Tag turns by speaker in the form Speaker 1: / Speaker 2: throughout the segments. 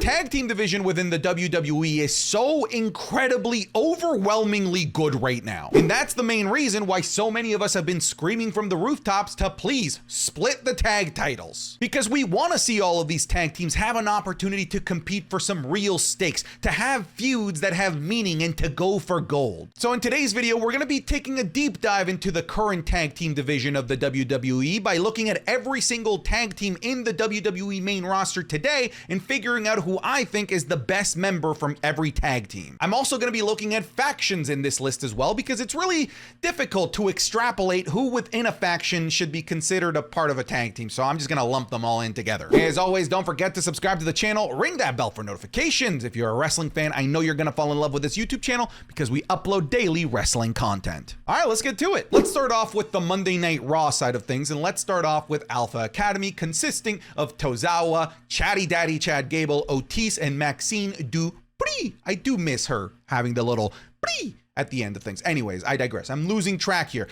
Speaker 1: tag team division within the WWE is so incredibly, overwhelmingly good right now. And that's the main reason why so many of us have been screaming from the rooftops to please split the tag titles. Because we want to see all of these tag teams have an opportunity to compete for some real stakes, to have feuds that have meaning, and to go for gold. So in today's video, we're going to be taking a deep dive into the current tag team division of the WWE by looking at every single tag team in the WWE main roster today and figuring out who I think is the best member from every tag team. I'm also going to be looking at factions in this list as well, because it's really difficult to extrapolate who within a faction should be considered a part of a tag team, so I'm just going to lump them all in together. As always, don't forget to subscribe to the channel, ring that bell for notifications. If you're a wrestling fan, I know you're going to fall in love with this YouTube channel because we upload daily wrestling content. All right, let's get to it. Let's start off with the Monday Night Raw side of things, and let's start off with Alpha Academy, consisting of Tozawa, Chatty Daddy Chad Gable, Otis, and Maxine Dupree. I do miss her having the little Pree at the end of things. Anyways, I digress. I'm losing track here.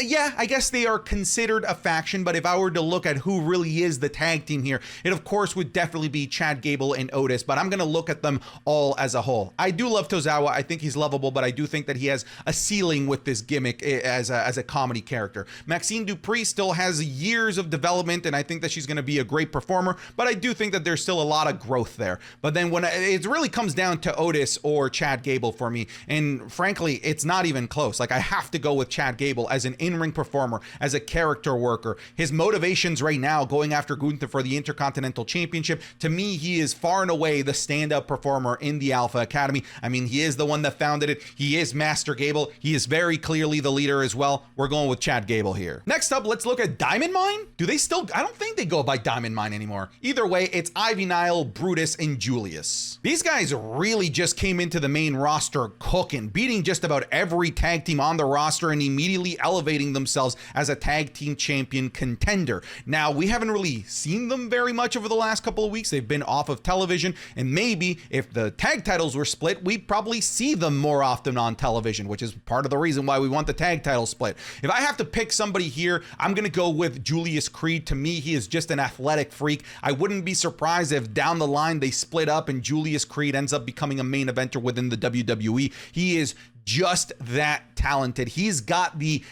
Speaker 1: Yeah, I guess they are considered a faction, but if I were to look at who really is the tag team here, it of course would definitely be Chad Gable and Otis, but I'm gonna look at them all as a whole. I do love Tozawa. I think he's lovable, but I do think that he has a ceiling with this gimmick as a comedy character. Maxine Dupree still has years of development, and I think that she's gonna be a great performer, but I do think that there's still a lot of growth there. But then when it really comes down to Otis or Chad Gable for me, and frankly, it's not even close. Like, I have to go with Chad Gable as an in-ring performer, as a character worker. His motivations right now going after Gunther for the Intercontinental Championship, to me, he is far and away the stand-up performer in the Alpha Academy. I mean, he is the one that founded it. He is Master Gable. He is very clearly the leader as well. We're going with Chad Gable here. Next up, let's look at Diamond Mine. Do they still? I don't think they go by Diamond Mine anymore. Either way, it's Ivy Nile, Brutus, and Julius. These guys really just came into the main roster cooking, beating just about every tag team on the roster and immediately elevating themselves as a tag team champion contender. Now, we haven't really seen them very much over the last couple of weeks. They've been off of television, and maybe if the tag titles were split, we'd probably see them more often on television, which is part of the reason why we want the tag title split. If I have to pick somebody here, I'm going to go with Julius Creed. To me, he is just an athletic freak. I wouldn't be surprised if down the line they split up and Julius Creed ends up becoming a main eventer within the WWE. He is just that talented. He's got the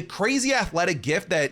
Speaker 1: crazy athletic gift that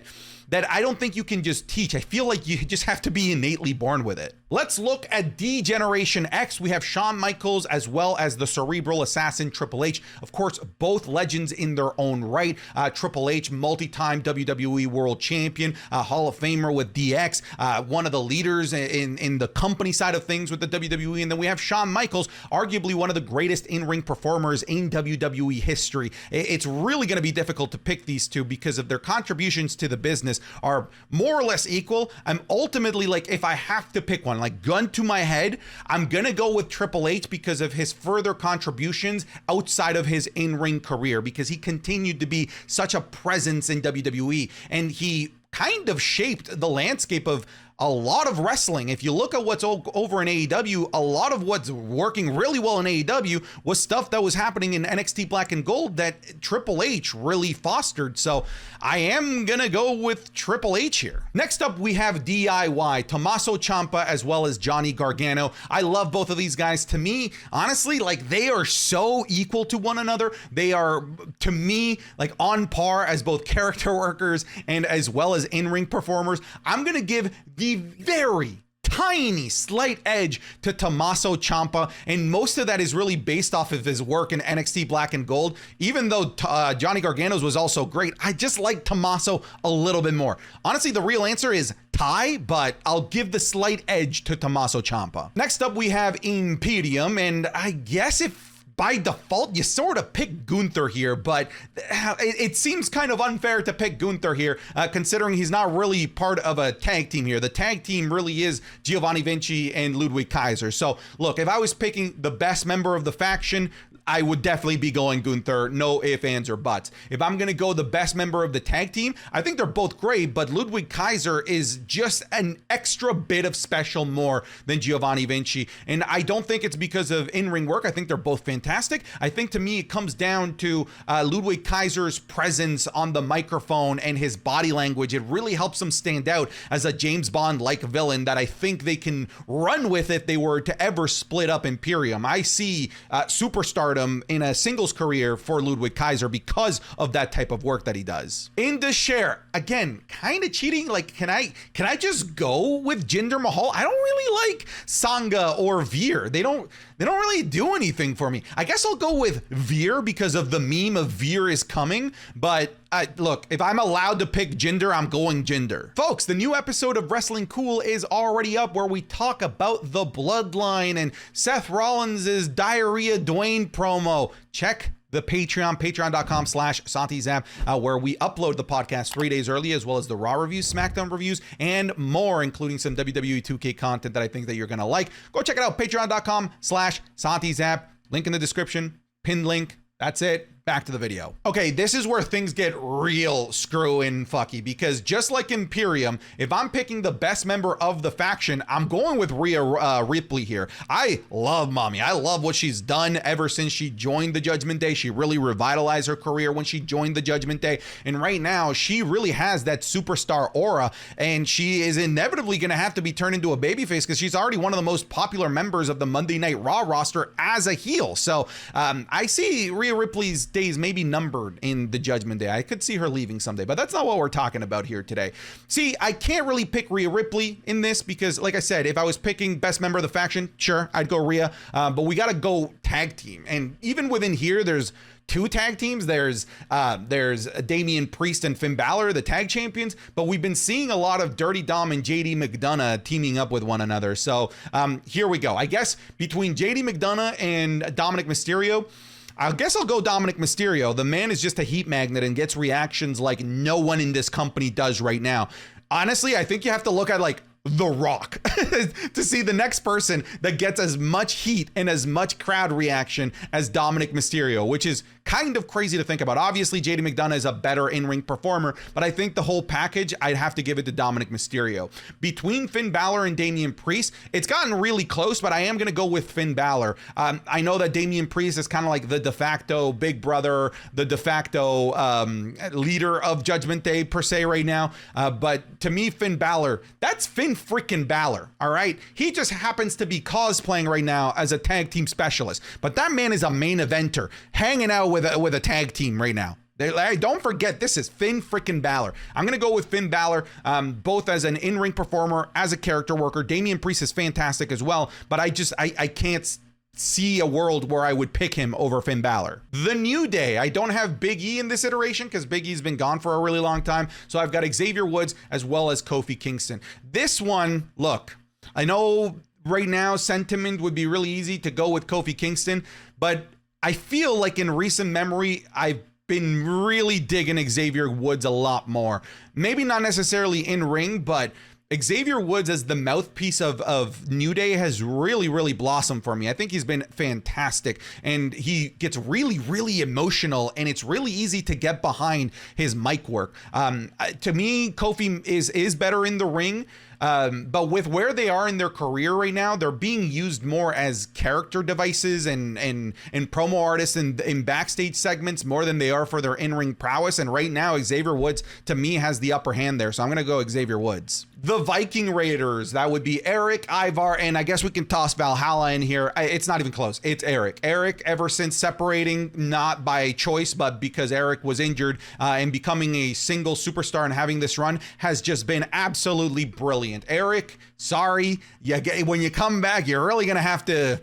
Speaker 1: I don't think you can just teach. I feel like you just have to be innately born with it. Let's look at Degeneration X. We have Shawn Michaels as well as the cerebral assassin Triple H. Of course, both legends in their own right. Triple H, multi-time WWE World Champion, Hall of Famer with DX, one of the leaders in the company side of things with the WWE. And then we have Shawn Michaels, arguably one of the greatest in-ring performers in WWE history. It's really going to be difficult to pick these two because of their contributions to the business are more or less equal. I'm ultimately, like, if I have to pick one, like gun to my head, I'm gonna go with Triple H because of his further contributions outside of his in-ring career, because he continued to be such a presence in WWE, and he kind of shaped the landscape of a lot of wrestling. If you look at what's over in AEW, a lot of what's working really well in AEW was stuff that was happening in NXT Black and Gold that Triple H really fostered. So I am gonna go with Triple H here. Next up, we have DIY, Tommaso Ciampa as well as Johnny Gargano. I love both of these guys. To me, honestly, like, they are so equal to one another. They are, to me, like on par as both character workers and as well as in-ring performers. I'm gonna give the very tiny slight edge to Tommaso Ciampa, and most of that is really based off of his work in NXT Black and Gold. Even though Johnny Gargano's was also great, I just like Tommaso a little bit more. Honestly, the real answer is tie, but I'll give the slight edge to Tommaso Ciampa. Next up, we have Imperium, and I guess if by default, you sort of pick Gunther here, but it seems kind of unfair to pick Gunther here, considering he's not really part of a tag team here. The tag team really is Giovanni Vinci and Ludwig Kaiser. So look, if I was picking the best member of the faction, I would definitely be going Gunther, no ifs, ands, or buts. If I'm gonna go the best member of the tag team, I think they're both great, but Ludwig Kaiser is just an extra bit of special more than Giovanni Vinci. And I don't think it's because of in-ring work. I think they're both fantastic. I think to me, it comes down to Ludwig Kaiser's presence on the microphone and his body language. It really helps him stand out as a James Bond-like villain that I think they can run with if they were to ever split up Imperium. I see superstardom in a singles career for Ludwig Kaiser because of that type of work that he does. In the share, again, kind of cheating. Like, can I just go with Jinder Mahal? I don't really like Sangha or Veer. They don't really do anything for me. I guess I'll go with Veer because of the meme of Veer is coming, but look, if I'm allowed to pick Jinder, I'm going Jinder. Folks, the new episode of Wrestling Cool is already up where we talk about the Bloodline and Seth Rollins' Diarrhea Dwayne promo. Check the Patreon, patreon.com/SantiZap, where we upload the podcast 3 days early, as well as the Raw reviews, SmackDown reviews, and more, including some WWE 2K content that I think that you're gonna like. Go check it out, patreon.com/SantiZap. Link in the description, pinned link. That's it. Back to the video. Okay, this is where things get real screw-in fucky, because just like Imperium, if I'm picking the best member of the faction, I'm going with Rhea Ripley here. I love Mommy. I love what she's done ever since she joined the Judgment Day. She really revitalized her career when she joined the Judgment Day, and right now she really has that superstar aura, and she is inevitably going to have to be turned into a babyface because she's already one of the most popular members of the Monday Night Raw roster as a heel. So I see Rhea Ripley's days maybe numbered in the Judgment Day. I could see her leaving someday, but that's not what we're talking about here today. See, I can't really pick Rhea Ripley in this because, like I said, if I was picking best member of the faction, sure, I'd go Rhea, but we got to go tag team. And even within here, there's two tag teams. There's Damian Priest and Finn Balor, the tag champions, but we've been seeing a lot of Dirty Dom and JD McDonough teaming up with one another. So here we go. I guess between JD McDonough and Dominic Mysterio, I guess I'll go Dominic Mysterio. The man is just a heat magnet and gets reactions like no one in this company does right now. Honestly, I think you have to look at like The Rock to see the next person that gets as much heat and as much crowd reaction as Dominic Mysterio, which is kind of crazy to think about. Obviously, JD McDonough is a better in-ring performer, but I think the whole package, I'd have to give it to Dominic Mysterio. Between Finn Balor and Damian Priest, it's gotten really close, but I am going to go with Finn Balor. I know that Damian Priest is kind of like the de facto big brother, the de facto leader of Judgment Day per se right now, but to me, Finn Balor, that's Finn freaking Balor, all right? He just happens to be cosplaying right now as a tag team specialist, but that man is a main eventer, hanging out with a tag team right now. Don't forget, this is Finn freaking Balor. I'm going to go with Finn Balor, both as an in-ring performer, as a character worker. Damian Priest is fantastic as well, but I can't see a world where I would pick him over Finn Balor. The New Day, I don't have Big E in this iteration because Big E's been gone for a really long time, so I've got Xavier Woods as well as Kofi Kingston. This one, look, I know right now sentiment would be really easy to go with Kofi Kingston, but I feel like in recent memory, I've been really digging Xavier Woods a lot more. Maybe not necessarily in ring, but Xavier Woods as the mouthpiece of New Day has really blossomed for me. I think he's been fantastic, and he gets really emotional, and it's really easy to get behind his mic work. To me, Kofi is better in the ring. But with where they are in their career right now, they're being used more as character devices and promo artists in backstage segments more than they are for their in-ring prowess. And right now, Xavier Woods, to me, has the upper hand there. So I'm going to go Xavier Woods. The Viking Raiders, that would be Eric, Ivar, and I guess we can toss Valhalla in here. It's not even close. It's Eric. Eric, ever since separating, not by choice, but because Eric was injured and becoming a single superstar and having this run, has just been absolutely brilliant. Eric, sorry, when you come back, you're really gonna have to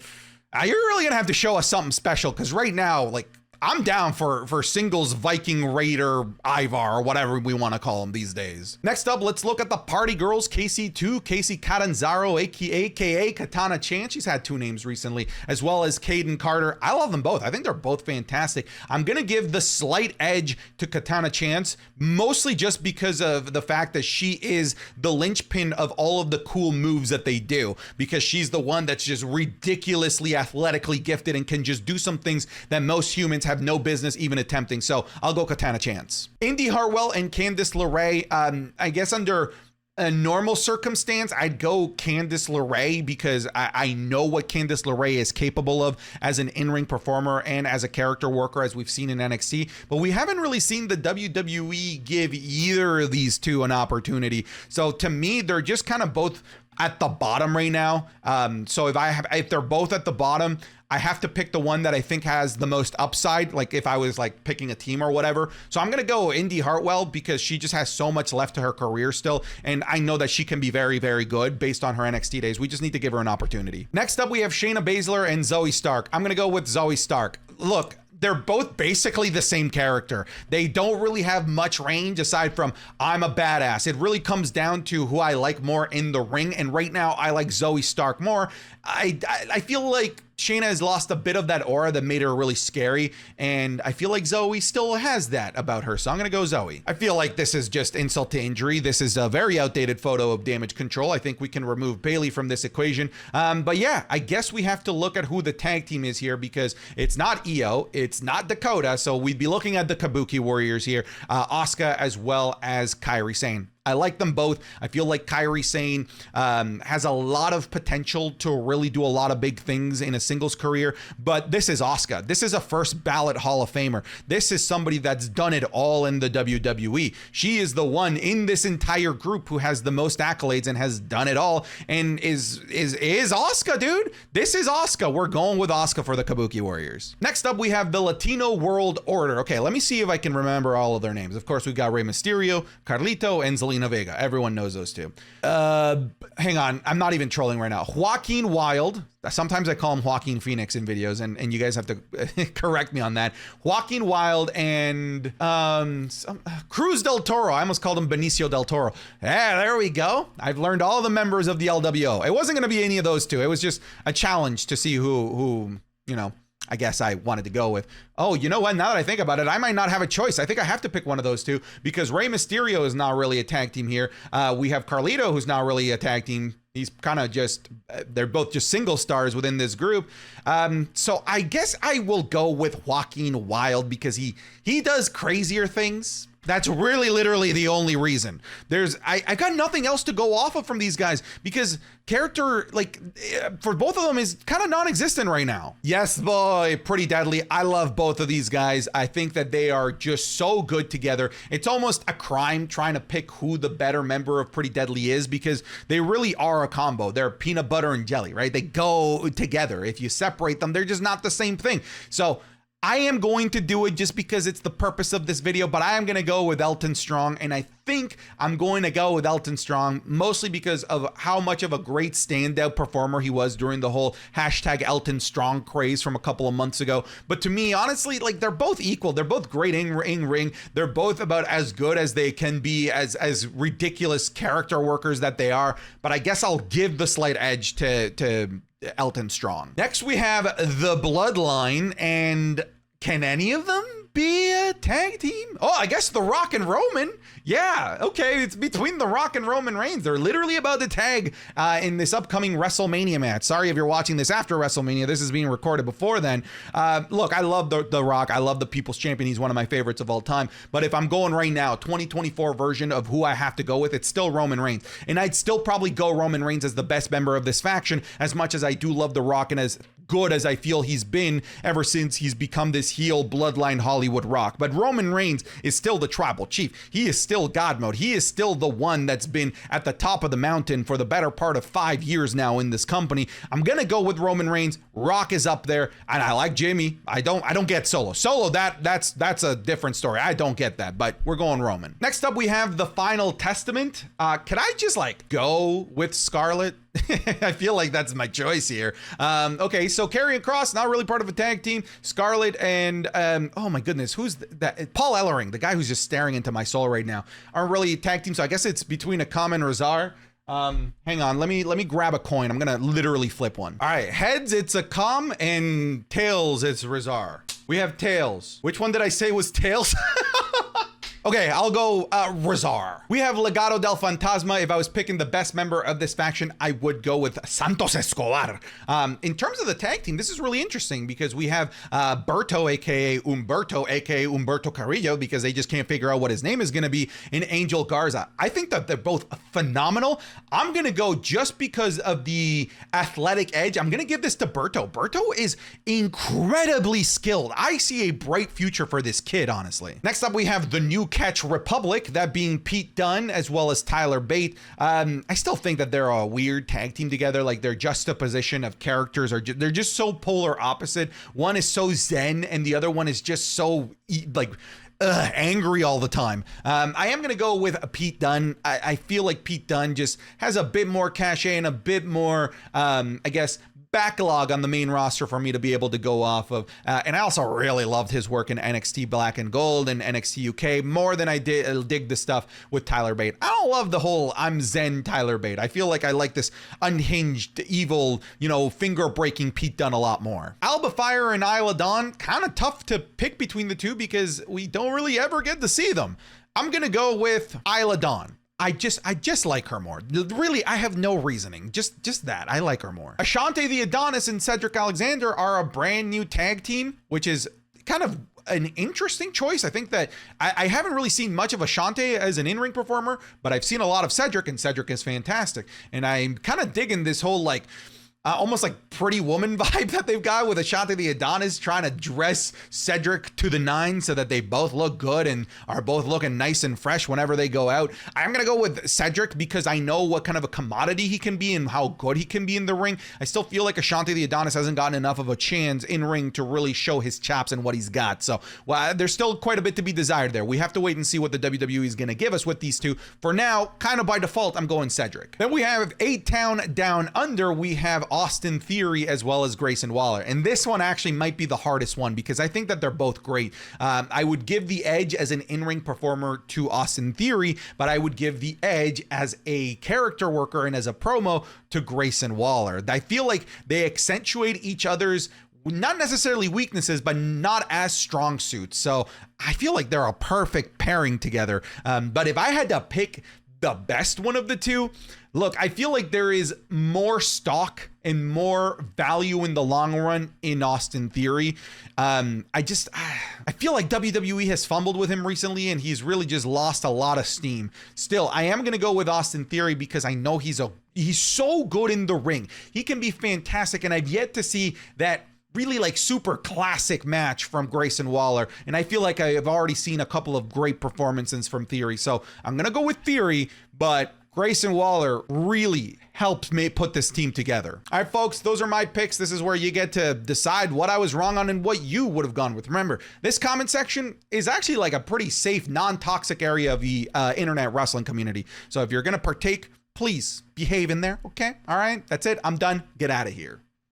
Speaker 1: show us something special, because right now, like, I'm down for singles Viking Raider Ivar or whatever we want to call him these days. Next up, let's look at the party girls. KC2, Casey Catanzaro, aka Katana Chan. She's had 2 names recently, as well as Kaden Carter. I love them both. I think they're both fantastic. I'm gonna give the slight edge to Katana Chance, mostly just because of the fact that she is the linchpin of all of the cool moves that they do, because she's the one that's just ridiculously athletically gifted and can just do some things that most humans have no business even attempting. So I'll go Katana Chance. Indi Hartwell and Candice LeRae. I guess under a normal circumstance, I'd go Candice LeRae because I know what Candice LeRae is capable of as an in-ring performer and as a character worker, as we've seen in NXT. But we haven't really seen the WWE give either of these two an opportunity. So to me, they're just kind of both at the bottom right now. So if they're both at the bottom, I have to pick the one that I think has the most upside, like if I was like picking a team or whatever. So I'm going to go Indi Hartwell because she just has so much left to her career still. And I know that she can be very, very good based on her NXT days. We just need to give her an opportunity. Next up, we have Shayna Baszler and Zoe Stark. I'm going to go with Zoe Stark. Look, they're both basically the same character. They don't really have much range aside from I'm a badass. It really comes down to who I like more in the ring. And right now I like Zoe Stark more. I feel like Shayna has lost a bit of that aura that made her really scary, and I feel like Zoe still has that about her, so I'm gonna go Zoe. I feel like this is just insult to injury. This is a very outdated photo of Damage Control. I think we can remove Bayley from this equation. But yeah, I guess we have to look at who the tag team is here, because it's not Io, it's not Dakota, so we'd be looking at the Kabuki Warriors here, Asuka as well as Kairi Sane. I like them both. I feel like Kairi Sane has a lot of potential to really do a lot of big things in a singles career, but this is Asuka. This is a first ballot Hall of Famer. This is somebody that's done it all in the WWE. She is the one in this entire group who has the most accolades and has done it all, and is Asuka, dude. This is Asuka. We're going with Asuka for the Kabuki Warriors. Next up, we have the Latino World Order. Okay, let me see if I can remember all of their names. Of course, we got Rey Mysterio, Carlito, and Zelina Vega. Everyone knows those two. Hang on. I'm not even trolling right now. Joaquin Wilde. Sometimes I call him Joaquin Phoenix in videos, and you guys have to correct me on that. Joaquin Wilde and Cruz del Toro. I almost called him Benicio del Toro. Yeah, there we go. I've learned all the members of the LWO. It wasn't going to be any of those two. It was just a challenge to see who you know, I guess I wanted to go with. Oh, you know what? Now that I think about it, I might not have a choice. I think I have to pick one of those two, because Rey Mysterio is not really a tag team here. We have Carlito, who's not really a tag team. He's kind of just, they're both just single stars within this group. So I guess I will go with Joaquin Wilde because he does crazier things. That's really literally the only reason. I got nothing else to go off of from these guys, because character, like, for both of them is kind of non-existent right now. Yes, boy, Pretty Deadly. I love both of these guys. I think that they are just so good together. It's almost a crime trying to pick who the better member of Pretty Deadly is, because they really are a combo. They're peanut butter and jelly, right? They go together. If you separate them, they're just not the same thing. So I am going to do it just because it's the purpose of this video, but I am going to go with Elton Strong, and I think I'm going to go with Elton Strong mostly because of how much of a great standout performer he was during the whole hashtag Elton Strong craze from a couple of months ago. But to me, honestly, like, they're both equal. They're both great in ring. They're both about as good as they can be, as ridiculous character workers that they are. But I guess I'll give the slight edge to Elton Strong. Next, we have the Bloodline, and can any of them be a tag team? Oh, I guess The Rock and Roman. Yeah, okay, it's between The Rock and Roman Reigns. They're literally about to tag in this upcoming WrestleMania match. Sorry if you're watching this after WrestleMania. This is being recorded before then. Look, I love The Rock. I love the People's Champion. He's one of my favorites of all time. But if I'm going right now, 2024 version of who I have to go with, it's still Roman Reigns. And I'd still probably go Roman Reigns as the best member of this faction, as much as I do love The Rock and as good as I feel he's been ever since he's become this heel Bloodline Hollywood Rock. But Roman Reigns is still the tribal chief. He is still God mode. He is still the one that's been at the top of the mountain for the better part of 5 years now in this company. I'm gonna go with Roman Reigns. Rock is up there, and I like Jimmy. I don't get Solo. That's a different story. I don't get that, but we're going Roman. Next up, we have the Final Testament. Can I just like go with Scarlett? I feel like that's my choice here. Okay, so Karrion Kross, not really part of a tag team. Scarlett and, oh my goodness, who's that? Paul Ellering, the guy who's just staring into my soul right now, aren't really a tag team. So I guess it's between Akam and Razar. Hang on, let me grab a coin. I'm gonna literally flip one. All right, heads, it's Akam, and tails, it's Razar. We have tails. Which one did I say was tails? Okay, I'll go Razar. We have Legado del Fantasma. If I was picking the best member of this faction, I would go with Santos Escobar. In terms of the tag team, this is really interesting because we have Berto, aka Humberto Carrillo, because they just can't figure out what his name is gonna be, and Angel Garza. I think that they're both phenomenal. I'm gonna go just because of the athletic edge. I'm gonna give this to Berto. Berto is incredibly skilled. I see a bright future for this kid, honestly. Next up, we have the New Catch Republic, that being Pete Dunne as well as Tyler Bate. I still think that they're a weird tag team together. Like, their juxtaposition of characters are they're just so polar opposite. One is so zen and the other one is just so like angry all the time. I am gonna go with Pete Dunne. I feel like Pete Dunne just has a bit more cachet and a bit more I guess backlog on the main roster for me to be able to go off of. And I also really loved his work in NXT Black and Gold and NXT UK more than I dig the stuff with Tyler Bate. I don't love the whole I'm Zen Tyler Bate. I feel like I like this unhinged, evil, you know, finger-breaking Pete Dunne a lot more. Alba Fire and Isla Dawn, kind of tough to pick between the two because we don't really ever get to see them. I'm gonna go with Isla Dawn. I just like her more. Really, I have no reasoning. Just that. I like her more. Ashante the Adonis and Cedric Alexander are a brand new tag team, which is kind of an interesting choice. I think that I haven't really seen much of Ashante as an in-ring performer, but I've seen a lot of Cedric, and Cedric is fantastic. And I'm kind of digging this whole like almost like Pretty Woman vibe that they've got with Ashante the Adonis trying to dress Cedric to the nines so that they both look good and are both looking nice and fresh whenever they go out. I'm gonna go with Cedric because I know what kind of a commodity he can be and how good he can be in the ring. I still feel like Ashante the Adonis hasn't gotten enough of a chance in ring to really show his chops and what he's got. So well, there's still quite a bit to be desired there. We have to wait and see what the WWE is gonna give us with these two. For now, kind of by default, I'm going Cedric. Then we have 8-Town Down Under. We have Austin Theory as well as Grayson Waller. And this one actually might be the hardest one because I think that they're both great. I would give the edge as an in-ring performer to Austin Theory, but I would give the edge as a character worker and as a promo to Grayson Waller. I feel like they accentuate each other's not necessarily weaknesses, but not as strong suits. So I feel like they're a perfect pairing together. But if I had to pick the best one of the two, look, I feel like there is more stock and more value in the long run in Austin Theory. I feel like WWE has fumbled with him recently and he's really just lost a lot of steam. Still, I am going to go with Austin Theory because I know he's so good in the ring. He can be fantastic, and I've yet to see that really like super classic match from Grayson Waller, and I feel like I have already seen a couple of great performances from Theory. So I'm gonna go with Theory, but Grayson Waller really helped me put this team together. All right, folks, those are my picks. This is where you get to decide what I was wrong on and what you would have gone with. Remember, this comment section is actually like a pretty safe, non-toxic area of the internet wrestling community. So if you're gonna partake, please behave in there, okay? All right, that's it. I'm done. Get out of here.